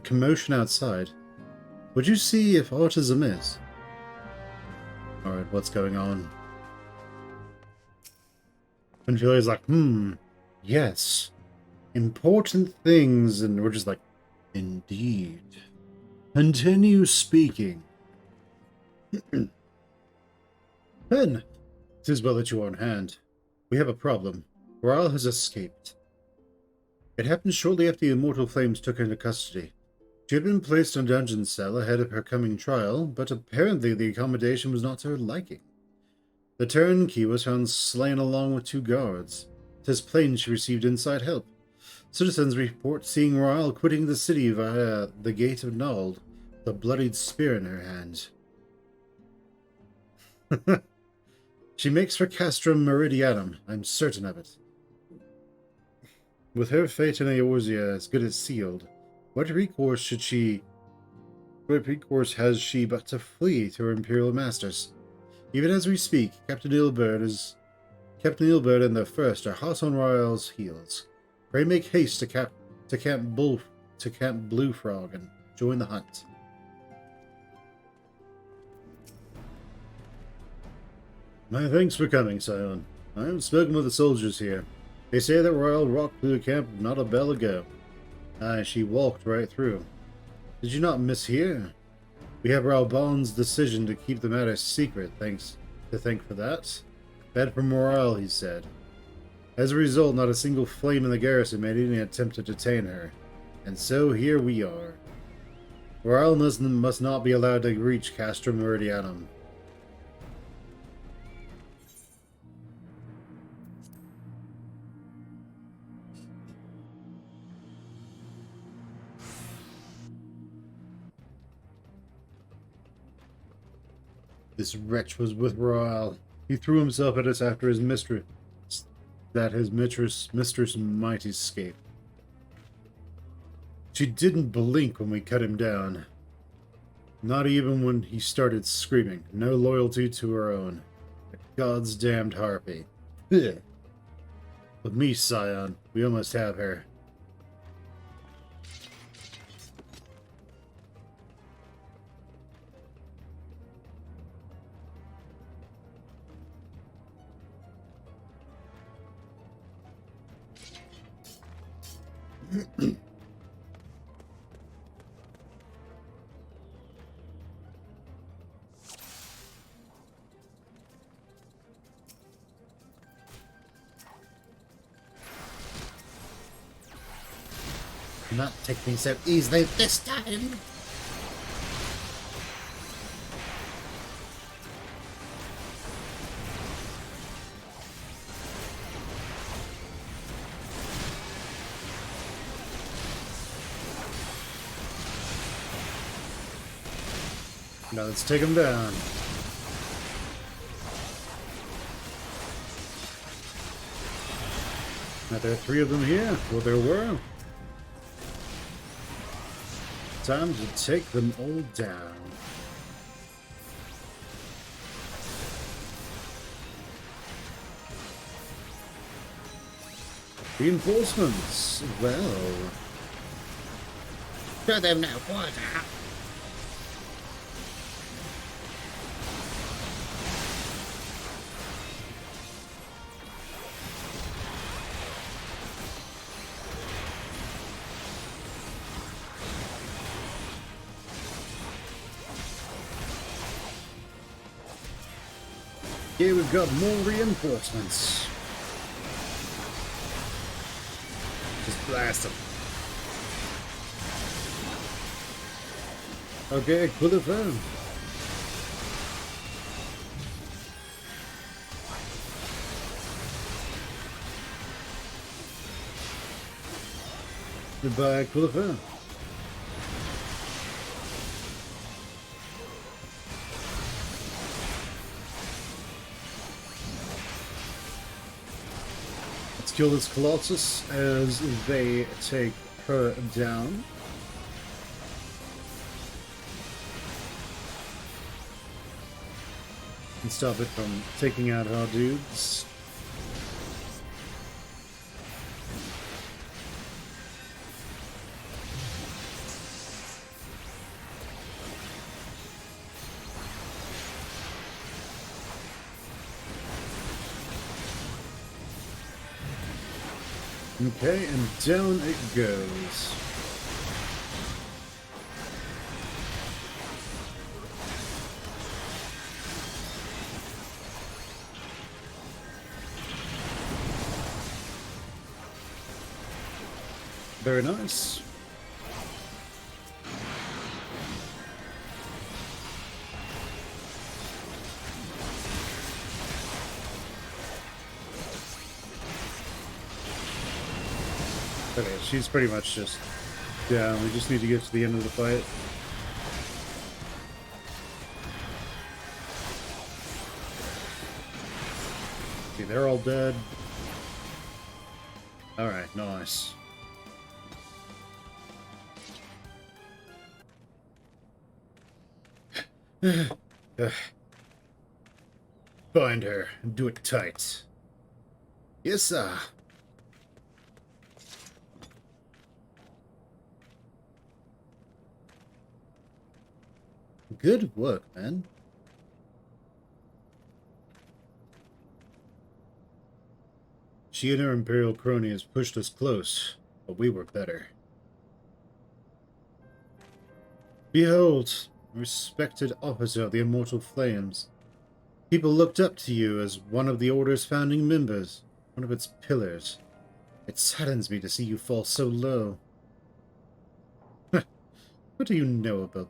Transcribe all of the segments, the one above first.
commotion outside. Would you see if aught is amiss? Alright, what's going on? And Julia's like, yes. Important things, and we're just like, indeed. Continue speaking. Pen, 'tis well that you are on hand. We have a problem. Rahl has escaped. It happened shortly after the Immortal Flames took her into custody. She had been placed in a dungeon cell ahead of her coming trial, but apparently the accommodation was not to her liking. The turnkey was found slain along with 2 guards. 'Tis plain she received inside help. Citizens report seeing Rahl quitting the city via the Gate of Nald, with a bloodied spear in her hand. She makes for Castrum Meridianum, I'm certain of it. With her fate in Eorzea as good as sealed, what recourse has she but to flee to her imperial masters? Even as we speak, Captain Ilberd and the First are hot on Rahl's heels. Pray make haste to Camp Blue Frog and join the hunt. My thanks for coming, Scion. I have spoken with the soldiers here. They say that Rahl walked through the camp not a bell ago. Aye, she walked right through. Did you not mishear? We have Ralbon's decision to keep the matter secret, to thank for that. Bad for morale, he said. As a result, not a single flame in the garrison made any attempt to detain her. And so here we are. Rahl must not be allowed to reach Castrum Meridianum. This wretch was with Rahl. He threw himself at us after his mistress, mistress might escape. She didn't blink when we cut him down. Not even when he started screaming. No loyalty to her own. A God's damned harpy. Ugh. With me, Scion, we almost have her. Not take me so easily this time. Now let's take him down. Now there are 3 of them here. Well, there were. Time to take them all down. Reinforcements. Well. Show them no quarter. Here we've got more reinforcements. Just blast them. Okay, pull it down. Goodbye, Quillifer. Let's kill this Colossus as they take her down. And stop it from taking out our dudes. Okay, and down it goes. Very nice. Okay, she's pretty much just down. We just need to get to the end of the fight. Okay, they're all dead. Alright, nice. Bind her and do it tight. Yes, sir. Good work, man. She and her Imperial cronies pushed us close, but we were better. Behold, a respected officer of the Immortal Flames. People looked up to you as one of the Order's founding members, one of its pillars. It saddens me to see you fall so low. What do you know of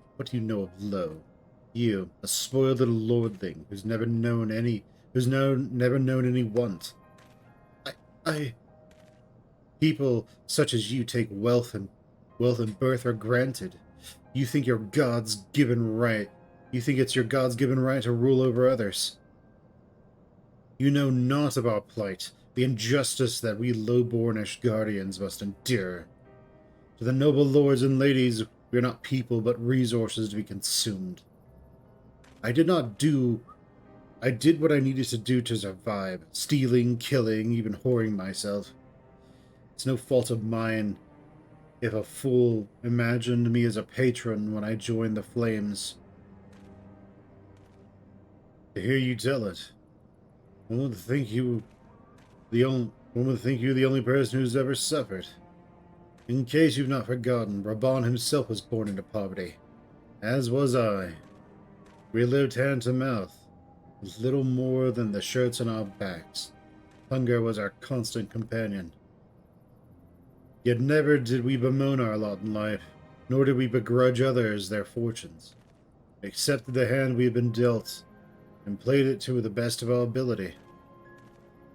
low? You, a spoiled little lordling who's never known any want. People such as you take wealth and birth are granted. You think your God's given right. You think it's your God's given right to rule over others. You know naught of our plight, the injustice that we low-born Ashgardians must endure. To the noble lords and ladies, we are not people, but resources to be consumed. I did what I needed to do to survive, stealing, killing, even whoring myself. It's no fault of mine if a fool imagined me as a patron when I joined the Flames. To hear you tell it, one would think you're the only person who's ever suffered. In case you've not forgotten, Raban himself was born into poverty, as was I. We lived hand to mouth, with little more than the shirts on our backs. Hunger was our constant companion. Yet never did we bemoan our lot in life, nor did we begrudge others their fortunes. We accepted the hand we had been dealt, and played it to the best of our ability.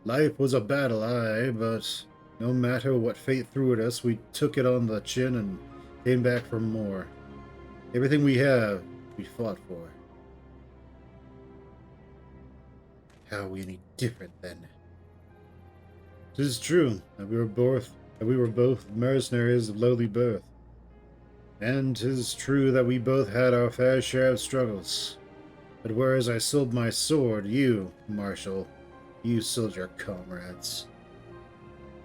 Life was a battle, aye, but no matter what fate threw at us, we took it on the chin and came back for more. Everything we have, we fought for. How are we any different then? 'Tis true that we were both mercenaries of lowly birth, and 'tis true that we both had our fair share of struggles. But whereas I sold my sword, you, Marshal, you sold your comrades.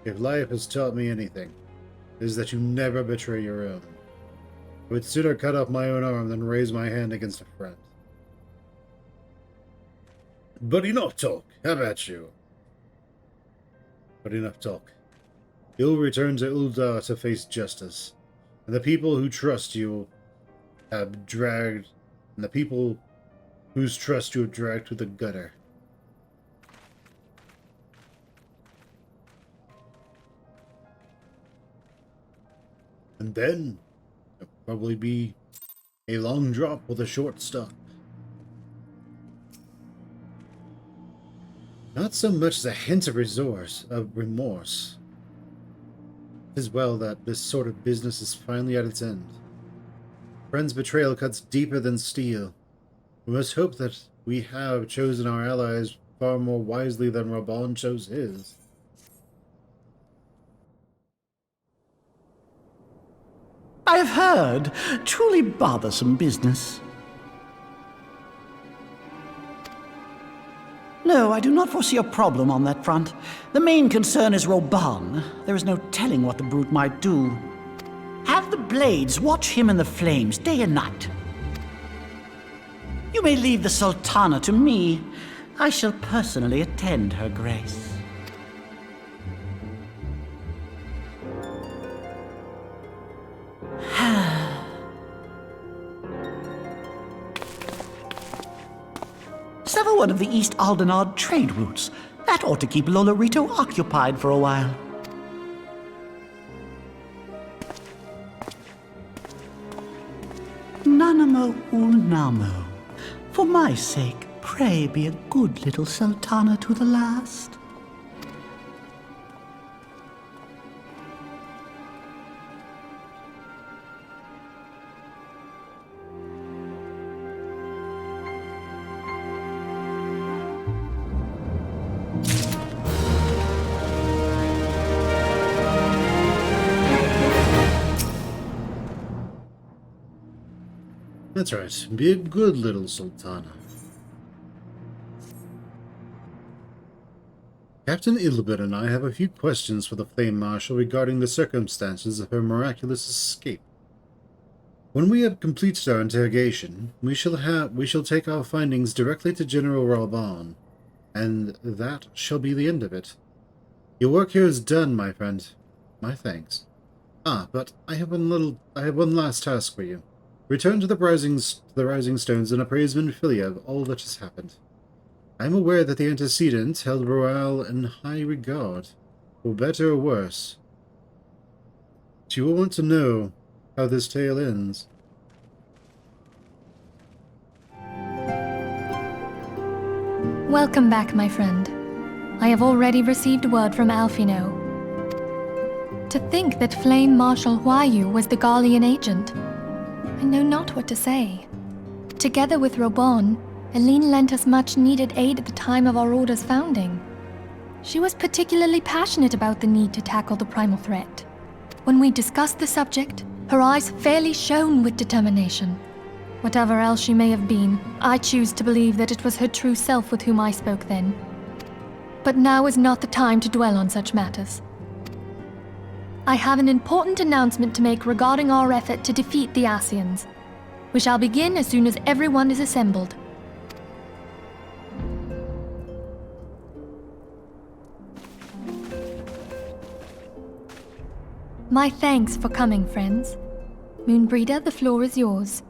If life has taught me anything, it is that you never betray your own. I would sooner cut off my own arm than raise my hand against a friend. But enough talk, how about you? But enough talk. You'll return to Uldar to face justice, and the people who trust you have dragged, and the people whose trust you have dragged to the gutter. And then it'll probably be a long drop with a short stop. Not so much as a hint of remorse. It is well that this sort of business is finally at its end. Friend's betrayal cuts deeper than steel. We must hope that we have chosen our allies far more wisely than Raban chose his. I've heard. Truly bothersome business. No, I do not foresee a problem on that front. The main concern is Raban. There is no telling what the brute might do. Have the Blades watch him in the flames day and night. You may leave the Sultana to me. I shall personally attend her grace. sever one of the East Aldenard trade routes. That ought to keep Lolorito occupied for a while. Nanamo Ulnamo. For my sake, pray be a good little sultana to the last. That's right. Be a good little sultana. Captain Ilbert and I have a few questions for the Flame Marshal regarding the circumstances of her miraculous escape. When we have completed our interrogation, we shall take our findings directly to General Ralban, and that shall be the end of it. Your work here is done, my friend. My thanks. But I have one last task for you. Return to the Rising Stones and appraise Minfilia of all that has happened. I am aware that the antecedent held Royale in high regard, for better or worse. But you will want to know how this tale ends. Welcome back, my friend. I have already received word from Alfino. To think that Flame Marshal Huayu was the Garlean agent. I know not what to say. Together with Robon, Aline lent us much-needed aid at the time of our Order's founding. She was particularly passionate about the need to tackle the primal threat. When we discussed the subject, her eyes fairly shone with determination. Whatever else she may have been, I choose to believe that it was her true self with whom I spoke then. But now is not the time to dwell on such matters. I have an important announcement to make regarding our effort to defeat the Ascians. We shall begin as soon as everyone is assembled. My thanks for coming, friends. Moonbreeder, the floor is yours.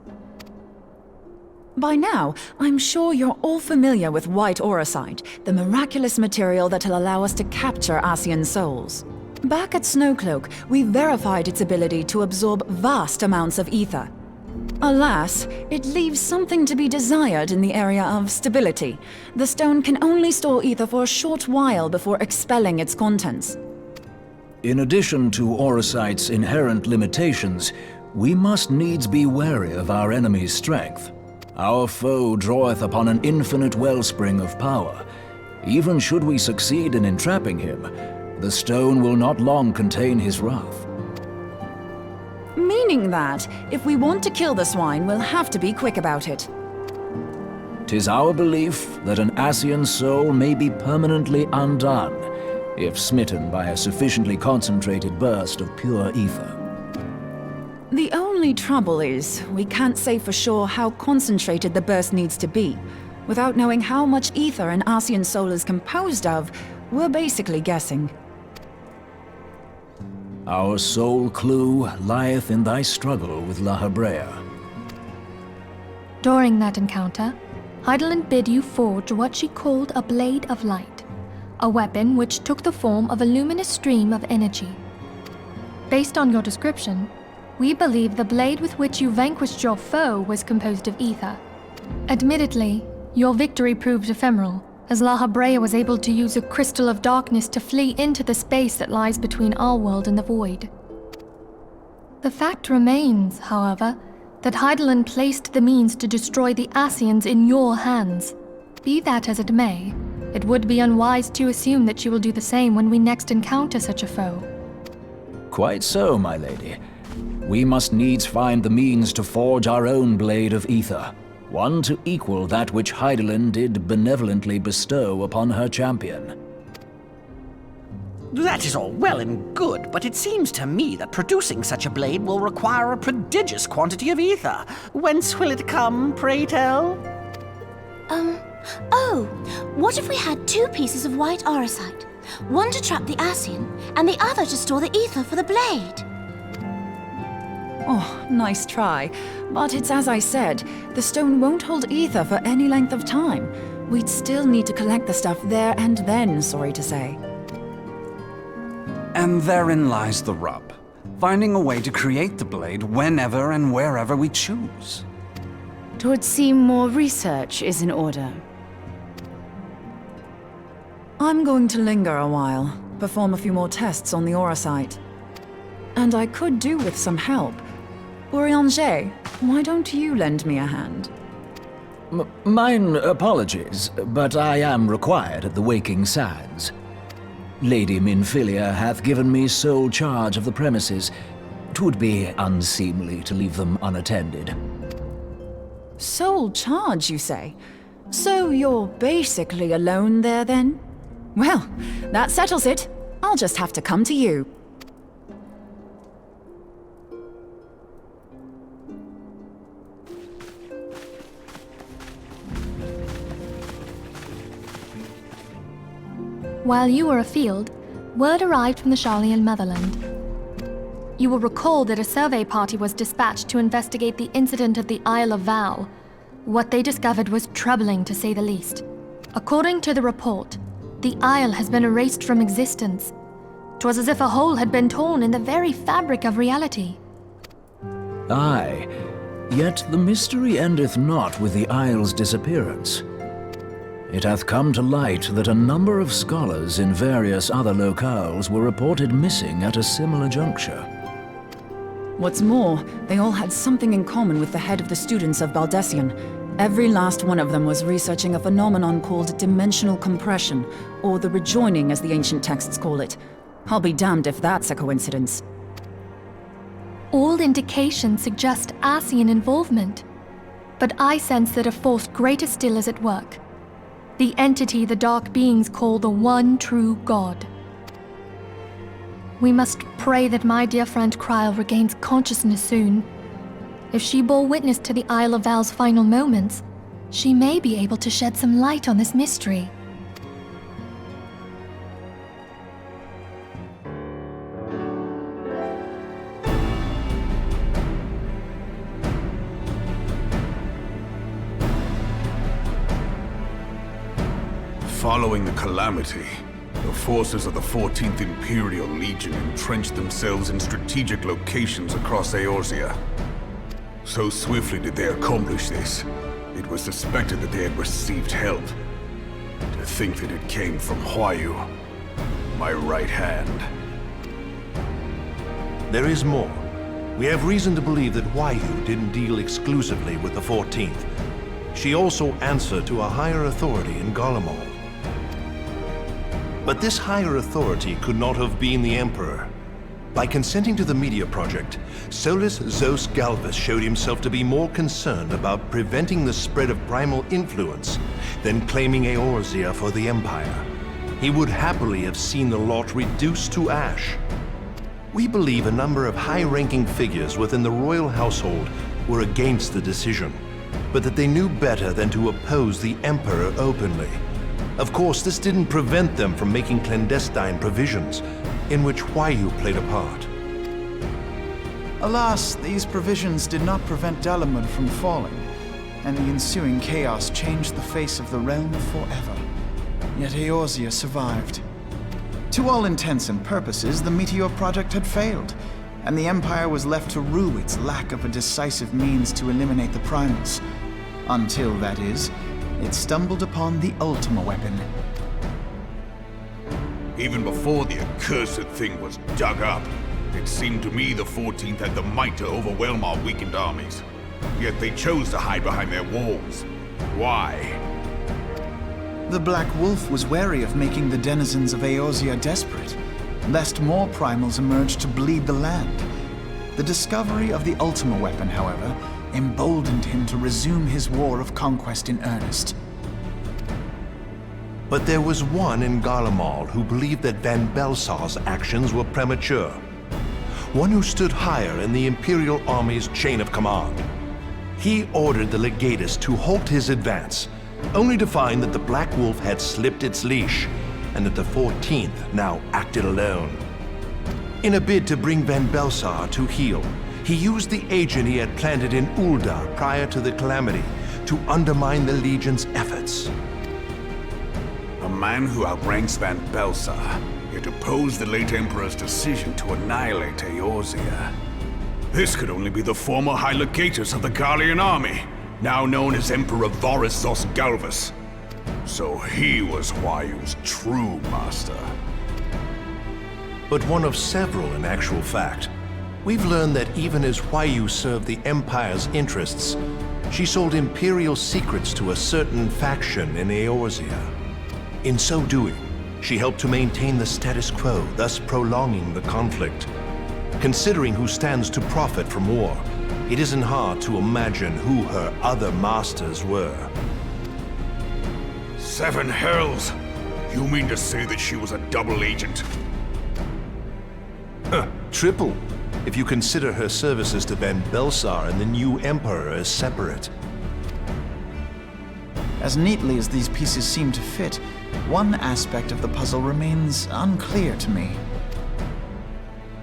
By now, I'm sure you're all familiar with white aurosite, the miraculous material that'll allow us to capture Ascian souls. Back at Snowcloak, we verified its ability to absorb vast amounts of ether. Alas, it leaves something to be desired in the area of stability. The stone can only store ether for a short while before expelling its contents. In addition to aurosite's inherent limitations, we must needs be wary of our enemy's strength. Our foe draweth upon an infinite wellspring of power. Even should we succeed in entrapping him, the stone will not long contain his wrath. Meaning that, if we want to kill the swine, we'll have to be quick about it. 'Tis our belief that an Ascian soul may be permanently undone, if smitten by a sufficiently concentrated burst of pure ether. The only trouble is, we can't say for sure how concentrated the burst needs to be. Without knowing how much ether an Ascian soul is composed of, we're basically guessing. Our sole clue lieth in thy struggle with La Habrea. During that encounter, Heidelin bid you forge what she called a Blade of Light, a weapon which took the form of a luminous stream of energy. Based on your description, we believe the blade with which you vanquished your foe was composed of ether. Admittedly, your victory proved ephemeral, as La Habrea was able to use a crystal of darkness to flee into the space that lies between our world and the void. The fact remains, however, that Heidelin placed the means to destroy the Ascians in your hands. Be that as it may, it would be unwise to assume that she will do the same when we next encounter such a foe. Quite so, my lady. We must needs find the means to forge our own blade of ether, one to equal that which Heidelin did benevolently bestow upon her champion. That is all well and good, but it seems to me that producing such a blade will require a prodigious quantity of ether. Whence will it come, pray tell? What if we had 2 pieces of white aurosite? One to trap the Ascian, and the other to store the ether for the blade. Oh, nice try. But it's as I said, the stone won't hold ether for any length of time. We'd still need to collect the stuff there and then, sorry to say. And therein lies the rub. Finding a way to create the blade whenever and wherever we choose. It would seem more research is in order. I'm going to linger a while, perform a few more tests on the aura site. And I could do with some help. Urianger, why don't you lend me a hand? Mine apologies, but I am required at the Waking Sands. Lady Minfilia hath given me sole charge of the premises. 'Twould be unseemly to leave them unattended. Sole charge, you say? So you're basically alone there, then? Well, that settles it. I'll just have to come to you. While you were afield, word arrived from the Charlian motherland. You will recall that a survey party was dispatched to investigate the incident at the Isle of Vow. What they discovered was troubling, to say the least. According to the report, the isle has been erased from existence. 'Twas as if a hole had been torn in the very fabric of reality. Aye, yet the mystery endeth not with the isle's disappearance. It hath come to light that a number of scholars in various other locales were reported missing at a similar juncture. What's more, they all had something in common with the head of the students of Baldessian. Every last one of them was researching a phenomenon called dimensional compression, or the rejoining as the ancient texts call it. I'll be damned if that's a coincidence. All indications suggest Ascian involvement, but I sense that a force greater still is at work. The entity the Dark Beings call the One True God. We must pray that my dear friend Kryl regains consciousness soon. If she bore witness to the Isle of Val's final moments, she may be able to shed some light on this mystery. Following the calamity, the forces of the 14th Imperial Legion entrenched themselves in strategic locations across Eorzea. So swiftly did they accomplish this, it was suspected that they had received help. To think that it came from Huayu, my right hand. There is more. We have reason to believe that Huayu didn't deal exclusively with the 14th. She also answered to a higher authority in Garlemald. But this higher authority could not have been the Emperor. By consenting to the Media Project, Solus Zos Galvus showed himself to be more concerned about preventing the spread of primal influence than claiming Eorzea for the Empire. He would happily have seen the lot reduced to ash. We believe a number of high-ranking figures within the royal household were against the decision, but that they knew better than to oppose the Emperor openly. Of course, this didn't prevent them from making clandestine provisions, in which Huayu played a part. Alas, these provisions did not prevent Dalamud from falling, and the ensuing chaos changed the face of the realm forever. Yet Eorzea survived. To all intents and purposes, the Meteor Project had failed, and the Empire was left to rue its lack of a decisive means to eliminate the primals. Until, that is, it stumbled upon the Ultima weapon. Even before the accursed thing was dug up, it seemed to me the 14th had the might to overwhelm our weakened armies. Yet they chose to hide behind their walls. Why? The Black Wolf was wary of making the denizens of Eorzea desperate, lest more primals emerge to bleed the land. The discovery of the Ultima weapon, however, emboldened him to resume his war of conquest in earnest. But there was one in Garlemald who believed that Van Belsar's actions were premature. One who stood higher in the Imperial Army's chain of command. He ordered the Legatus to halt his advance, only to find that the Black Wolf had slipped its leash, and that the 14th now acted alone. In a bid to bring Van Belsar to heel, he used the agent he had planted in Ul'dah prior to the calamity to undermine the Legion's efforts. man who outranks Van Belsar, yet opposed the late Emperor's decision to annihilate Eorzea. This could only be the former High Legatus of the Garlean army, now known as Emperor Varus Galvus. So he was Huayu's true master. But one of several in actual fact. We've learned that even as Huayu served the Empire's interests, she sold Imperial secrets to a certain faction in Eorzea. In so doing, she helped to maintain the status quo, thus prolonging the conflict. Considering who stands to profit from war, it isn't hard to imagine who her other masters were. 7 hells! You mean to say that she was a double agent? Triple, if you consider her services to Van Belsar and the new Emperor as separate. As neatly as these pieces seem to fit, one aspect of the puzzle remains unclear to me.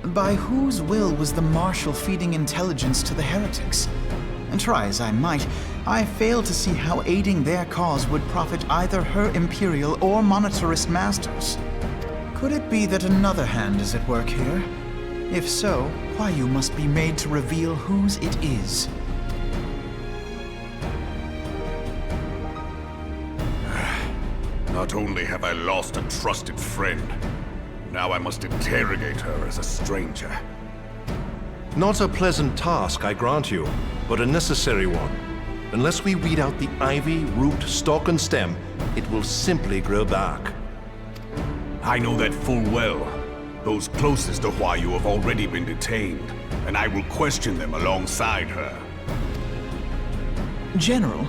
By whose will was the Marshal feeding intelligence to the heretics? And try as I might, I fail to see how aiding their cause would profit either her Imperial or monetarist masters. Could it be that another hand is at work here? If so, Huayu must be made to reveal whose it is. Not only have I lost a trusted friend, now I must interrogate her as a stranger. Not a pleasant task, I grant you, but a necessary one. Unless we weed out the ivy, root, stalk, and stem, it will simply grow back. I know that full well. Those closest to Huayu have already been detained, and I will question them alongside her. General,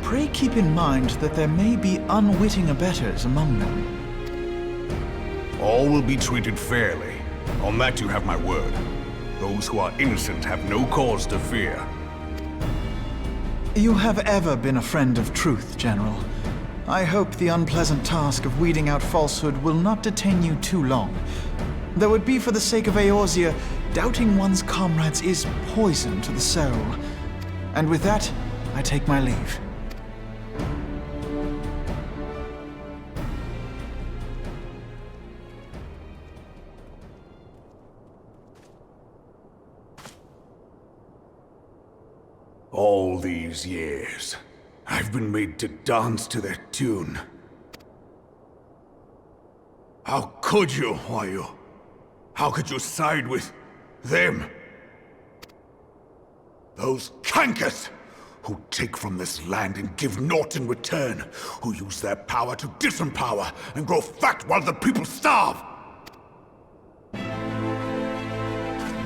pray keep in mind that there may be unwitting abettors among them. All will be treated fairly. On that you have my word. Those who are innocent have no cause to fear. You have ever been a friend of truth, General. I hope the unpleasant task of weeding out falsehood will not detain you too long. Though it be for the sake of Eorzea, doubting one's comrades is poison to the soul. And with that, I take my leave. All these years, I've been made to dance to their tune. How could you, Huayu? How could you side with them? Those cankers who take from this land and give naught in return, who use their power to disempower and grow fat while the people starve.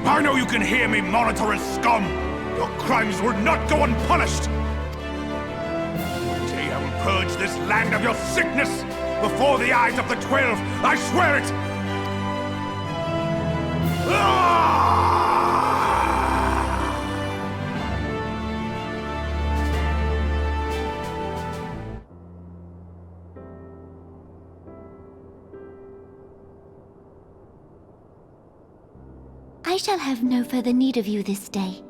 I know you can hear me, monetarist scum! Your crimes will not go unpunished! Today I will purge this land of your sickness before the eyes of the 12, I swear it! I shall have no further need of you this day.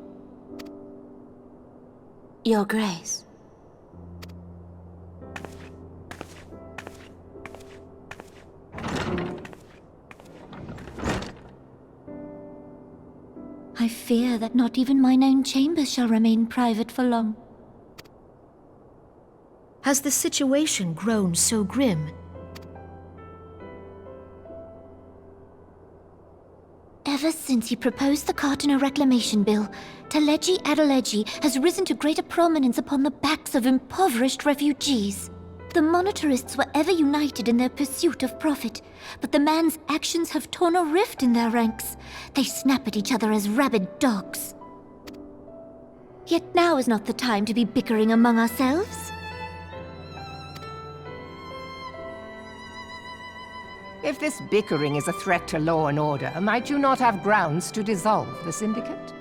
Your Grace. I fear that not even mine own chambers shall remain private for long. Has the situation grown so grim? Ever since he proposed the Cartiner Reclamation Bill, Teleji Adeleji has risen to greater prominence upon the backs of impoverished refugees. The monetarists were ever united in their pursuit of profit, but the man's actions have torn a rift in their ranks. They snap at each other as rabid dogs. Yet now is not the time to be bickering among ourselves. If this bickering is a threat to law and order, might you not have grounds to dissolve the Syndicate?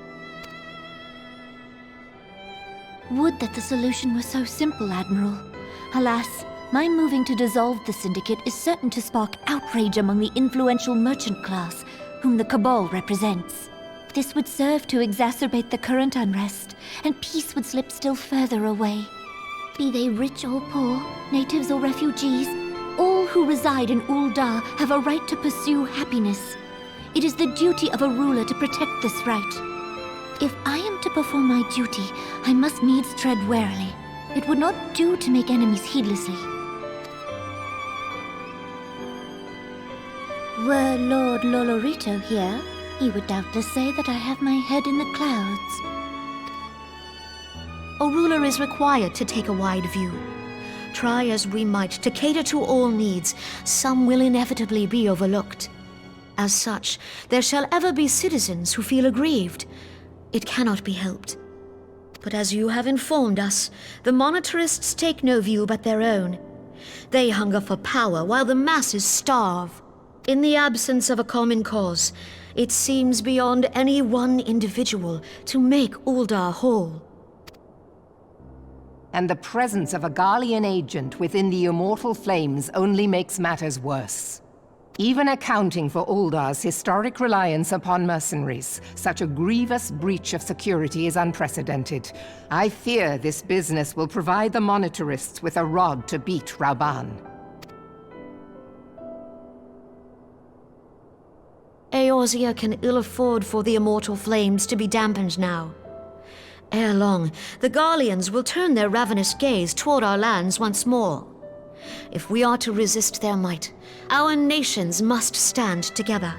Would that the solution were so simple, Admiral. Alas, my moving to dissolve the Syndicate is certain to spark outrage among the influential merchant class, whom the Cabal represents. This would serve to exacerbate the current unrest, and peace would slip still further away. Be they rich or poor, natives or refugees, all who reside in Uldar have a right to pursue happiness. It is the duty of a ruler to protect this right. If I am to perform my duty, I must needs tread warily. It would not do to make enemies heedlessly. Were Lord Lolorito here, he would doubtless say that I have my head in the clouds. A ruler is required to take a wide view. Try as we might to cater to all needs, some will inevitably be overlooked. As such, there shall ever be citizens who feel aggrieved. It cannot be helped. But as you have informed us, the monetarists take no view but their own. They hunger for power while the masses starve. In the absence of a common cause, it seems beyond any one individual to make Uldar whole. And the presence of a Garlean agent within the immortal flames only makes matters worse. Even accounting for Uldar's historic reliance upon mercenaries, such a grievous breach of security is unprecedented. I fear this business will provide the monetarists with a rod to beat Rauban. Eorzea can ill afford for the immortal flames to be dampened now. Ere long, the Garleans will turn their ravenous gaze toward our lands once more. If we are to resist their might, our nations must stand together.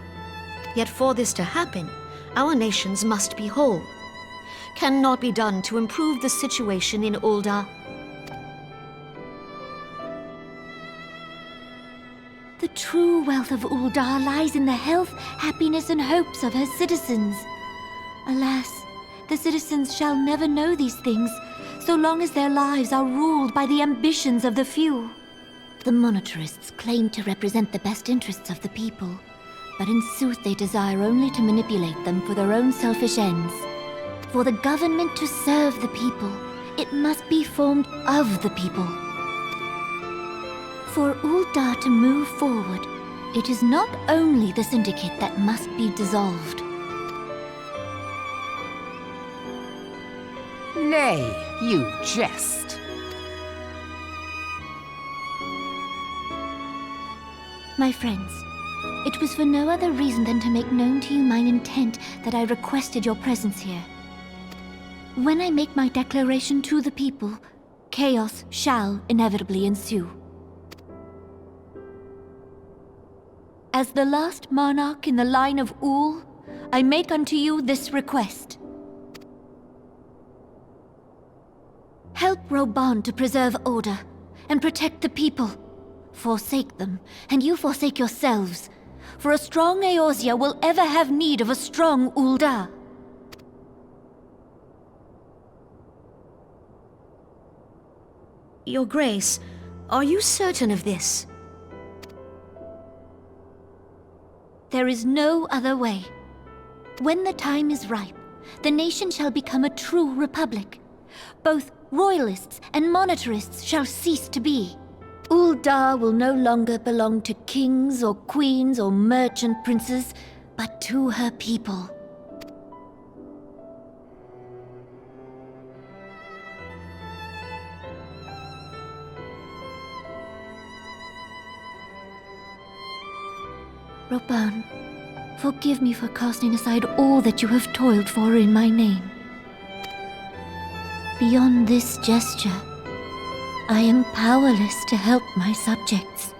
Yet for this to happen, our nations must be whole. Cannot be done to improve the situation in Uldar. The true wealth of Uldar lies in the health, happiness, and hopes of her citizens. Alas, the citizens shall never know these things, so long as their lives are ruled by the ambitions of the few. The monetarists claim to represent the best interests of the people, but in sooth they desire only to manipulate them for their own selfish ends. For the government to serve the people, it must be formed of the people. For Uldar to move forward, it is not only the Syndicate that must be dissolved. Nay, you jest. My friends, it was for no other reason than to make known to you mine intent that I requested your presence here. When I make my declaration to the people, chaos shall inevitably ensue. As the last monarch in the line of Ul, I make unto you this request. Help Rauban to preserve order and protect the people. Forsake them, and you forsake yourselves. For a strong Eorzea will ever have need of a strong Uldar. Your Grace, are you certain of this? There is no other way. When the time is ripe, the nation shall become a true republic. Both royalists and monetarists shall cease to be. Uldar will no longer belong to kings or queens or merchant princes, but to her people. Rauban, forgive me for casting aside all that you have toiled for in my name. Beyond this gesture, I am powerless to help my subjects.